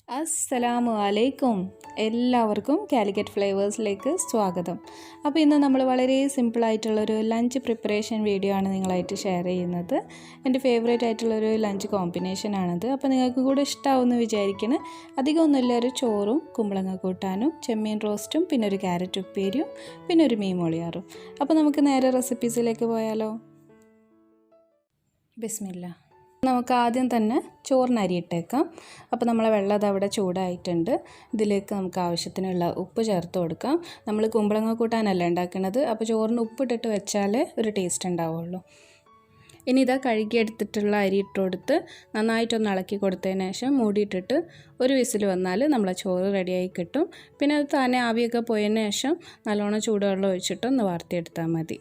അസ്സലാമു അലൈക്കും. എല്ലാവർക്കും കാലിക്കറ്റ് ഫ്ലേവേഴ്സിലേക്ക് സ്വാഗതം. അപ്പോൾ ഇന്ന് നമ്മൾ വളരെ സിമ്പിളായിട്ടുള്ളൊരു ലഞ്ച് പ്രിപ്പറേഷൻ വീഡിയോ ആണ് നിങ്ങളായിട്ട് ഷെയർ ചെയ്യുന്നത്. എൻ്റെ ഫേവറേറ്റ് ആയിട്ടുള്ളൊരു ലഞ്ച് കോമ്പിനേഷനാണിത്. അപ്പോൾ നിങ്ങൾക്ക് കൂടെ ഇഷ്ടമാവുമെന്ന് വിചാരിക്കണം. അധികമൊന്നുമില്ല, ഒരു ചോറും കുമ്പളങ്ങ കൂട്ടാനും ചെമ്മീൻ റോസ്റ്റും പിന്നെ ഒരു ക്യാരറ്റ് ഉപ്പേരിയും പിന്നെ ഒരു മീൻ മോളിയാറും. അപ്പോൾ നമുക്ക് നേരെ റെസിപ്പീസിലേക്ക് പോയാലോ. ബിസ്മില്ലാ. നമുക്ക് ആദ്യം തന്നെ ചോറിന് അരിയിട്ടേക്കാം. അപ്പോൾ നമ്മളെ വെള്ളം അതവിടെ ചൂടായിട്ടുണ്ട്. ഇതിലേക്ക് നമുക്ക് ആവശ്യത്തിനുള്ള ഉപ്പ് ചേർത്ത് കൊടുക്കാം. നമ്മൾ കുമ്പളങ്ങ കൂട്ടാനല്ല ഉണ്ടാക്കുന്നത്, അപ്പോൾ ചോറിന് ഉപ്പിട്ടിട്ട് വെച്ചാലേ ഒരു ടേസ്റ്റ് ഉണ്ടാവുള്ളൂ. ഇനി ഇതാ കഴുകിയെടുത്തിട്ടുള്ള അരി ഇട്ട് കൊടുത്ത് നന്നായിട്ടൊന്ന് ഇളക്കി കൊടുത്തതിന് ശേഷം മൂടിയിട്ടിട്ട് ഒരു വിസിൽ വന്നാൽ നമ്മളെ ചോറ് റെഡിയായി കിട്ടും. പിന്നെ അത് തന്നെ ആവിയൊക്കെ പോയതിന് ശേഷം നല്ലോണം ചൂടുവെള്ളം ഒഴിച്ചിട്ടൊന്ന് വാർത്തിയെടുത്താൽ മതി.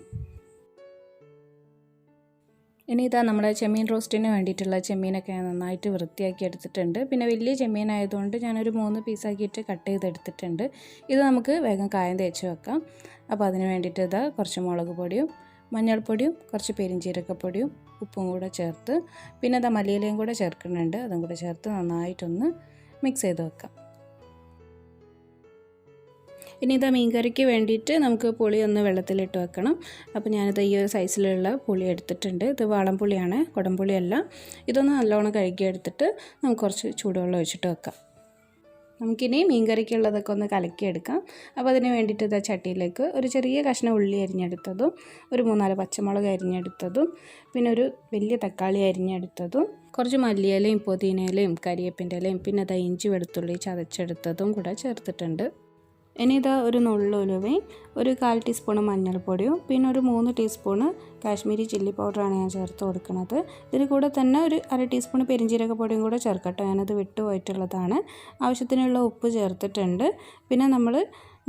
ഇനി ഇതാ നമ്മുടെ ചെമ്മീൻ റോസ്റ്റിന് വേണ്ടിയിട്ടുള്ള ചെമ്മീനൊക്കെ നന്നായിട്ട് വൃത്തിയാക്കി എടുത്തിട്ടുണ്ട്. പിന്നെ വലിയ ചെമ്മീനായതുകൊണ്ട് ഞാനൊരു 3 പീസാക്കിയിട്ട് കട്ട് ചെയ്തെടുത്തിട്ടുണ്ട്. ഇത് നമുക്ക് വേഗം കായം തേച്ച് വെക്കാം. അപ്പോൾ അതിന് വേണ്ടിയിട്ട് ഇതാ കുറച്ച് മുളക് പൊടിയും മഞ്ഞൾപ്പൊടിയും കുറച്ച് പെരിഞ്ചീരകപ്പൊടിയും ഉപ്പും കൂടെ ചേർത്ത് പിന്നെ ഇതാ മല്ലിയിലയും കൂടെ ചേർക്കുന്നുണ്ട്. അതും കൂടെ ചേർത്ത് നന്നായിട്ടൊന്ന് മിക്സ് ചെയ്ത് വെക്കാം. ഇനി ഇതാ മീൻകറിക്ക് വേണ്ടിയിട്ട് നമുക്ക് പുളി ഒന്ന് വെള്ളത്തിലിട്ട് വെക്കണം. അപ്പോൾ ഞാനിത് ഈ ഒരു സൈസിലുള്ള പുളി എടുത്തിട്ടുണ്ട്. ഇത് വാളംപുളിയാണ്, കുടംപുളിയല്ല. ഇതൊന്ന് നല്ലോണം കഴുകിയെടുത്തിട്ട് നമുക്ക് കുറച്ച് ചൂടുവെള്ളം ഒഴിച്ചിട്ട് വെക്കാം. നമുക്കിനി മീൻകറിക്കുള്ളതൊക്കെ ഒന്ന് കലക്കിയെടുക്കാം. അപ്പോൾ അതിന് വേണ്ടിയിട്ട് ഇതാ ചട്ടിയിലേക്ക് ഒരു ചെറിയ കഷ്ണം ഉള്ളി അരിഞ്ഞെടുത്തതും ഒരു 3-4 പച്ചമുളക് അരിഞ്ഞെടുത്തതും പിന്നെ ഒരു വലിയ തക്കാളി അരിഞ്ഞെടുത്തതും കുറച്ച് മല്ലിയിലയും പുതിനയിലയും കരിയേപ്പിൻ്റെ ഇലയും പിന്നെ ഇതാ ഇഞ്ചി വെളുത്തുള്ളി ചതച്ചെടുത്തതും കൂടെ ചേർത്തിട്ടുണ്ട്. ഇനി ഇതാ ഒരു നുള്ളു ഉലുവയും ഒരു 1/4 ടീസ്പൂണ് മഞ്ഞൾപ്പൊടിയും പിന്നെ ഒരു 3 ടീസ്പൂണ് കാശ്മീരി ചില്ലി പൗഡറാണ് ഞാൻ ചേർത്ത് കൊടുക്കുന്നത്. ഇതിന് കൂടെ തന്നെ ഒരു 1/2 ടീസ്പൂണ് പെരിഞ്ചീരകപ്പൊടിയും കൂടെ ചേർക്കട്ടെ, ഞാനത് വിട്ടുപോയിട്ടുള്ളതാണ്. ആവശ്യത്തിനുള്ള ഉപ്പ് ചേർത്തിട്ടുണ്ട്. പിന്നെ നമ്മൾ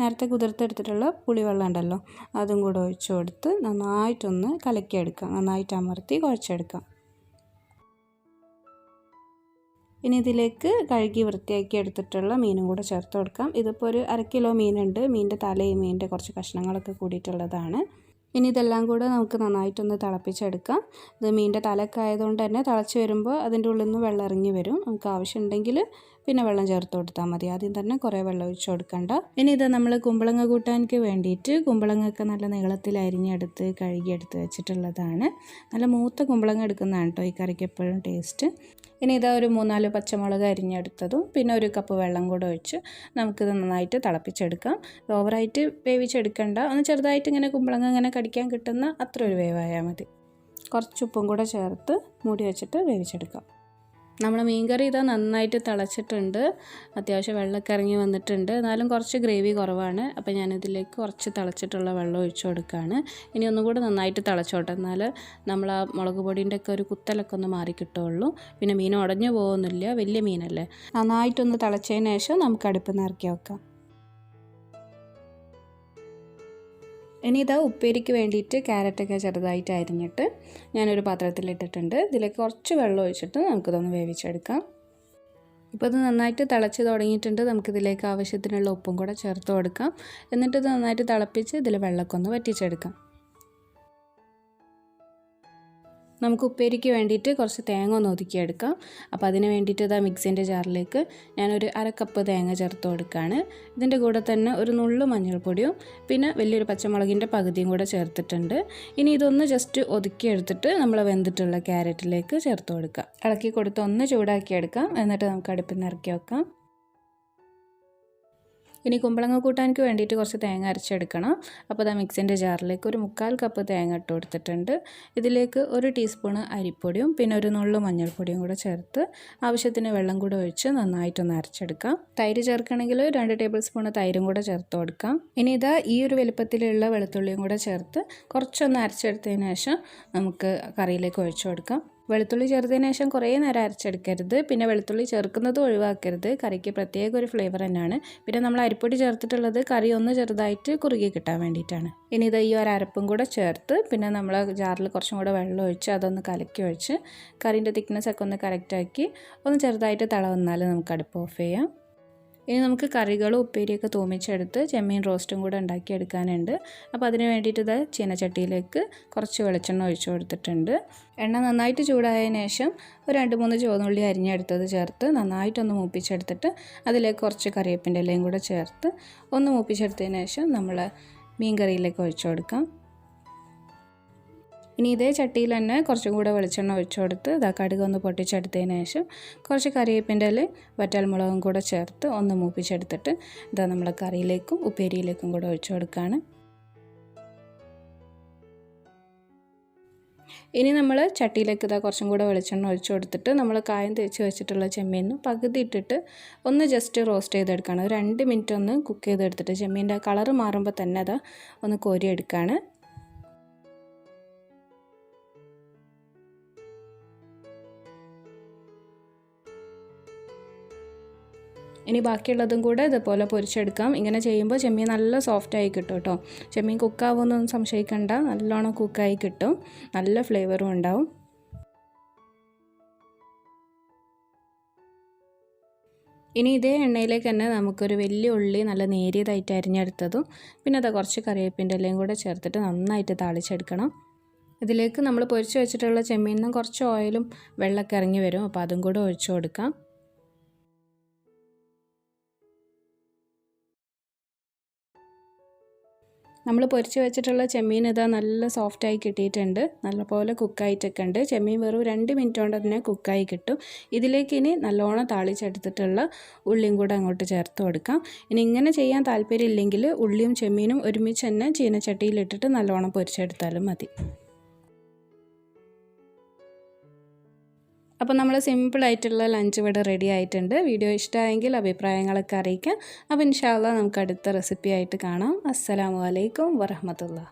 നേരത്തെ കുതിർത്തെടുത്തിട്ടുള്ള പുളിവെള്ളം ഉണ്ടല്ലോ, അതും കൂടെ ഒഴിച്ചു കൊടുത്ത് നന്നായിട്ടൊന്ന് കലക്കിയെടുക്കാം. നന്നായിട്ട് അമർത്തി കുഴച്ചെടുക്കാം. ഇനി ഇതിലേക്ക് കഴുകി വൃത്തിയാക്കി എടുത്തിട്ടുള്ള മീനും കൂടെ ചേർത്ത് കൊടുക്കാം. ഇതിപ്പോൾ ഒരു 1/2 കിലോ മീനുണ്ട്. മീനിൻ്റെ തലയും മീനിൻ്റെ കുറച്ച് കഷ്ണങ്ങളൊക്കെ കൂടിയിട്ടുള്ളതാണ്. ഇനി ഇതെല്ലാം കൂടെ നമുക്ക് നന്നായിട്ടൊന്ന് തിളപ്പിച്ചെടുക്കാം. ഇത് മീനിൻ്റെ തലയൊക്കെ ആയതുകൊണ്ട് തന്നെ തിളച്ച് വരുമ്പോൾ അതിൻ്റെ ഉള്ളിൽ നിന്ന് വെള്ളം ഇറങ്ങി വരും. നമുക്ക് ആവശ്യമുണ്ടെങ്കിൽ പിന്നെ വെള്ളം ചേർത്ത് കൊടുത്താൽ മതി. ആദ്യം തന്നെ കുറേ വെള്ളം ഒഴിച്ച് കൊടുക്കണ്ട. ഇനി ഇത് നമ്മൾ കുമ്പളങ്ങ കൂട്ടാനൊക്കെ വേണ്ടിയിട്ട് കുമ്പളങ്ങയൊക്കെ നല്ല നീളത്തിൽ അരിഞ്ഞെടുത്ത് കഴുകിയെടുത്ത് വെച്ചിട്ടുള്ളതാണ്. നല്ല മൂത്ത കുമ്പളങ്ങ എടുക്കുന്നതാണ് കേട്ടോ ഈ കറിക്ക് എപ്പോഴും ടേസ്റ്റ്. ഇനി ഇതാ ഒരു 3-4 പച്ചമുളക് അരിഞ്ഞെടുത്തതും പിന്നെ ഒരു കപ്പ് വെള്ളം കൂടെ ഒഴിച്ച് നമുക്കിത് നന്നായിട്ട് തിളപ്പിച്ചെടുക്കാം. ഓവറായിട്ട് വേവിച്ചെടുക്കണ്ട, ഒന്ന് ചെറുതായിട്ട് ഇങ്ങനെ കുമ്പളങ്ങ ഇങ്ങനെ കടിക്കാൻ കിട്ടുന്ന അത്ര ഒരു വേവായാൽ മതി. കുറച്ച് ഉപ്പും കൂടെ ചേർത്ത് മൂടി വെച്ചിട്ട് വേവിച്ചെടുക്കാം. നമ്മൾ മീൻകറി ഇതാ നന്നായിട്ട് തിളച്ചിട്ടുണ്ട്. അത്യാവശ്യം വെള്ളമൊക്കെ ഇറങ്ങി വന്നിട്ടുണ്ട്. എന്നാലും കുറച്ച് ഗ്രേവി കുറവാണ്. അപ്പോൾ ഞാനിതിലേക്ക് കുറച്ച് തിളച്ചിട്ടുള്ള വെള്ളം ഒഴിച്ചു കൊടുക്കുകയാണ്. ഇനി ഒന്നും കൂടെ നന്നായിട്ട് തിളച്ചോട്ടെ, എന്നാൽ നമ്മൾ ആ മുളക് പൊടിൻ്റെ ഒക്കെ ഒരു കുത്തലൊക്കെ ഒന്ന് മാറി കിട്ടുള്ളൂ. പിന്നെ മീൻ ഉടഞ്ഞു പോകുന്നില്ല, വലിയ മീനല്ലേ. നന്നായിട്ടൊന്ന് തിളച്ചതിന് ശേഷം നമുക്ക് അടുപ്പിൽ നിന്ന് ഇറക്കി വെക്കാം. ഇനി ഇതാ ഉപ്പേരിക്ക് വേണ്ടിയിട്ട് ക്യാരറ്റൊക്കെ ചെറുതായിട്ട് അരിഞ്ഞിട്ട് ഞാനൊരു പാത്രത്തിലിട്ടിട്ടുണ്ട്. ഇതിലേക്ക് കുറച്ച് വെള്ളം ഒഴിച്ചിട്ട് നമുക്കിതൊന്ന് വേവിച്ചെടുക്കാം. ഇപ്പോൾ ഇത് നന്നായിട്ട് തിളച്ച് തുടങ്ങിയിട്ടുണ്ട്. നമുക്കിതിലേക്ക് ആവശ്യത്തിനുള്ള ഉപ്പും കൂടെ ചേർത്ത് കൊടുക്കാം. എന്നിട്ട് ഇത് നന്നായിട്ട് തിളപ്പിച്ച് ഇതിൽ വെള്ളമൊക്കെ ഒന്ന് വറ്റിച്ചെടുക്കാം. നമുക്ക് ഉപ്പേരിക്ക് വേണ്ടിയിട്ട് കുറച്ച് തേങ്ങ ഒന്ന് ഒതുക്കിയെടുക്കാം. അപ്പോൾ അതിന് വേണ്ടിയിട്ട് ഇതാ മിക്സിൻ്റെ ജാറിലേക്ക് ഞാനൊരു 1/2 കപ്പ് തേങ്ങ ചേർത്ത് കൊടുക്കുകയാണ്. ഇതിൻ്റെ കൂടെ തന്നെ ഒരു നുള്ളു മഞ്ഞൾപ്പൊടിയും പിന്നെ വലിയൊരു പച്ചമുളകിൻ്റെ പകുതിയും കൂടെ ചേർത്തിട്ടുണ്ട്. ഇനി ഇതൊന്ന് ജസ്റ്റ് ഒതുക്കിയെടുത്തിട്ട് നമ്മൾ വെന്തിട്ടുള്ള ക്യാരറ്റിലേക്ക് ചേർത്ത് കൊടുക്കുക. ഇളക്കി കൊടുത്ത് ഒന്ന് ചൂടാക്കിയെടുക്കാം. എന്നിട്ട് നമുക്ക് അടുപ്പിൽ നിന്ന് ഇറക്കി വെക്കാം. ഇനി കുമ്പളങ്ങ കൂട്ടാനൊക്കെ വേണ്ടിയിട്ട് കുറച്ച് തേങ്ങ അരച്ചെടുക്കണം. അപ്പോൾ അത് മിക്സിൻ്റെ ജാറിലേക്ക് ഒരു 3/4 കപ്പ് തേങ്ങ ഇട്ട് കൊടുത്തിട്ടുണ്ട്. ഇതിലേക്ക് 1 ടീസ്പൂണ് അരിപ്പൊടിയും പിന്നെ ഒരു നുള്ളു മഞ്ഞൾപ്പൊടിയും കൂടെ ചേർത്ത് ആവശ്യത്തിന് വെള്ളം കൂടെ ഒഴിച്ച് നന്നായിട്ടൊന്ന് അരച്ചെടുക്കാം. തൈര് ചേർക്കണമെങ്കിൽ 2 ടേബിൾ സ്പൂണ് തൈരും കൂടെ ചേർത്ത് കൊടുക്കാം. ഇനി ഇതാ ഈ ഒരു വലുപ്പത്തിലുള്ള വെളുത്തുള്ളിയും കൂടെ ചേർത്ത് കുറച്ചൊന്ന് അരച്ചെടുത്തതിന് ശേഷം നമുക്ക് കറിയിലേക്ക് ഒഴിച്ചു കൊടുക്കാം. വെളുത്തുള്ളി ചേർത്തതിന് ശേഷം കുറേ നേരം അരച്ചെടുക്കരുത്. പിന്നെ വെളുത്തുള്ളി ചേർക്കുന്നത് ഒഴിവാക്കരുത്. കറിക്ക് പ്രത്യേക ഒരു ഫ്ലേവർ തന്നെയാണ്. പിന്നെ നമ്മൾ അരിപ്പൊടി ചേർത്തിട്ടുള്ളത് കറി ഒന്ന് ചെറുതായിട്ട് കുറുകി കിട്ടാൻ വേണ്ടിയിട്ടാണ്. ഇനി ഇത് ഈ ഒരു അരപ്പും കൂടെ ചേർത്ത് പിന്നെ നമ്മൾ ജാറിൽ കുറച്ചും കൂടെ വെള്ളം ഒഴിച്ച് അതൊന്ന് കലക്കി ഒഴിച്ച് കറിൻ്റെ തിക്നെസ് ഒക്കെ ഒന്ന് കറക്റ്റാക്കി ഒന്ന് ചെറുതായിട്ട് തിള വന്നാൽ നമുക്ക് അടുപ്പ് ഓഫ് ചെയ്യാം. ഇനി നമുക്ക് കറികളും ഉപ്പേരിയൊക്കെ തൂമിച്ചെടുത്ത് ചെമ്മീൻ റോസ്റ്റും കൂടെ ഉണ്ടാക്കിയെടുക്കാനുണ്ട്. അപ്പോൾ അതിന് വേണ്ടിയിട്ട് ഇത് ചീനച്ചട്ടിയിലേക്ക് കുറച്ച് വെളിച്ചെണ്ണ ഒഴിച്ചു കൊടുത്തിട്ടുണ്ട്. എണ്ണ നന്നായിട്ട് ചൂടായതിനു ശേഷം ഒരു 2-3 ചുവന്നുള്ളി അരിഞ്ഞെടുത്തത് ചേർത്ത് നന്നായിട്ടൊന്ന് മൂപ്പിച്ചെടുത്തിട്ട് അതിലേക്ക് കുറച്ച് കറിവേപ്പിൻ്റെ ഇലയും കൂടെ ചേർത്ത് ഒന്ന് മൂപ്പിച്ചെടുത്തതിന് ശേഷം നമ്മൾ മീൻ കറിയിലേക്ക് ഒഴിച്ചു കൊടുക്കാം. ഇനി ഇതേ ചട്ടിയിൽ തന്നെ കുറച്ചും കൂടെ വെളിച്ചെണ്ണ ഒഴിച്ചു കൊടുത്ത് കടുക് ഒന്ന് പൊട്ടിച്ചെടുത്തതിന് ശേഷം കുറച്ച് കറിവേപ്പിൻ്റെ ഇലയും വറ്റൽമുളകും കൂടെ ചേർത്ത് ഒന്ന് മൂപ്പിച്ചെടുത്തിട്ട് നമ്മൾ കറിയിലേക്കും ഉപ്പേരിയിലേക്കും കൂടെ ഒഴിച്ചു കൊടുക്കുകയാണ്. ഇനി നമ്മൾ ചട്ടിയിലേക്ക് കുറച്ചും കൂടെ വെളിച്ചെണ്ണ ഒഴിച്ചു കൊടുത്തിട്ട് നമ്മൾ കായം തേച്ച് വെച്ചിട്ടുള്ള ചെമ്മീനും പകുതി ഇട്ടിട്ട് ഒന്ന് ജസ്റ്റ് റോസ്റ്റ് ചെയ്തെടുക്കുകയാണ്. ഒരു 2 മിനിറ്റ് ഒന്ന് കുക്ക് ചെയ്തെടുത്തിട്ട് ചെമ്മീൻ്റെ കളറ് മാറുമ്പോൾ തന്നെ ഒന്ന് കോരിയെടുക്കുകയാണ്. ഇനി ബാക്കിയുള്ളതും കൂടെ ഇതുപോലെ പൊരിച്ചെടുക്കാം. ഇങ്ങനെ ചെയ്യുമ്പോൾ ചെമ്മീൻ നല്ല സോഫ്റ്റായി കിട്ടും കേട്ടോ. ചെമ്മീൻ കുക്കാവുമെന്നൊന്നും സംശയിക്കണ്ട, നല്ലോണം കുക്കായി കിട്ടും, നല്ല ഫ്ലേവറും ഉണ്ടാവും. ഇനി ഇതേ എണ്ണയിലേക്ക് തന്നെ നമുക്കൊരു വലിയ ഉള്ളി നല്ല നേരിയതായിട്ട് അരിഞ്ഞെടുത്തതും പിന്നെ കുറച്ച് കറിവേപ്പിൻ്റെ ഇലയും കൂടെ ചേർത്തിട്ട് നന്നായിട്ട് താളിച്ചെടുക്കണം. ഇതിലേക്ക് നമ്മൾ പൊരിച്ച് വെച്ചിട്ടുള്ള ചെമ്മീനിൽ നിന്ന് കുറച്ച് ഓയിലും വെള്ളമൊക്കെ ഇറങ്ങി വരും. അപ്പോൾ അതും കൂടെ ഒഴിച്ചു കൊടുക്കാം. നമ്മൾ പൊരിച്ച് വെച്ചിട്ടുള്ള ചെമ്മീൻ നല്ല സോഫ്റ്റായി കിട്ടിയിട്ടുണ്ട്, നല്ലപോലെ കുക്കായിട്ടൊക്കെ ഉണ്ട്. ചെമ്മീൻ വെറും 2 മിനിറ്റ് കൊണ്ട് തന്നെ കുക്കായി കിട്ടും. ഇതിലേക്ക് ഇനി നല്ലോണം താളിച്ചെടുത്തിട്ടുള്ള ഉള്ളിയും കൂടെ അങ്ങോട്ട് ചേർത്ത് കൊടുക്കാം. ഇനി ഇങ്ങനെ ചെയ്യാൻ താല്പര്യമില്ലെങ്കിൽ ഉള്ളിയും ചെമ്മീനും ഒരുമിച്ച് തന്നെ ചീനച്ചട്ടിയിലിട്ടിട്ട് നല്ലോണം പൊരിച്ചെടുത്താലും മതി. അപ്പോൾ നമ്മൾ സിമ്പിളായിട്ടുള്ള ലഞ്ച് ഇവിടെ റെഡി ആയിട്ടുണ്ട്. വീഡിയോ ഇഷ്ടമായെങ്കിൽ അഭിപ്രായങ്ങളൊക്കെ അറിയിക്കാം. അപ്പോൾ ഇൻഷാ അല്ലാഹ് നമുക്ക് അടുത്ത റെസിപ്പി ആയിട്ട് കാണാം. അസ്സലാമു അലൈക്കും വറഹ്മത്തുള്ളാഹി.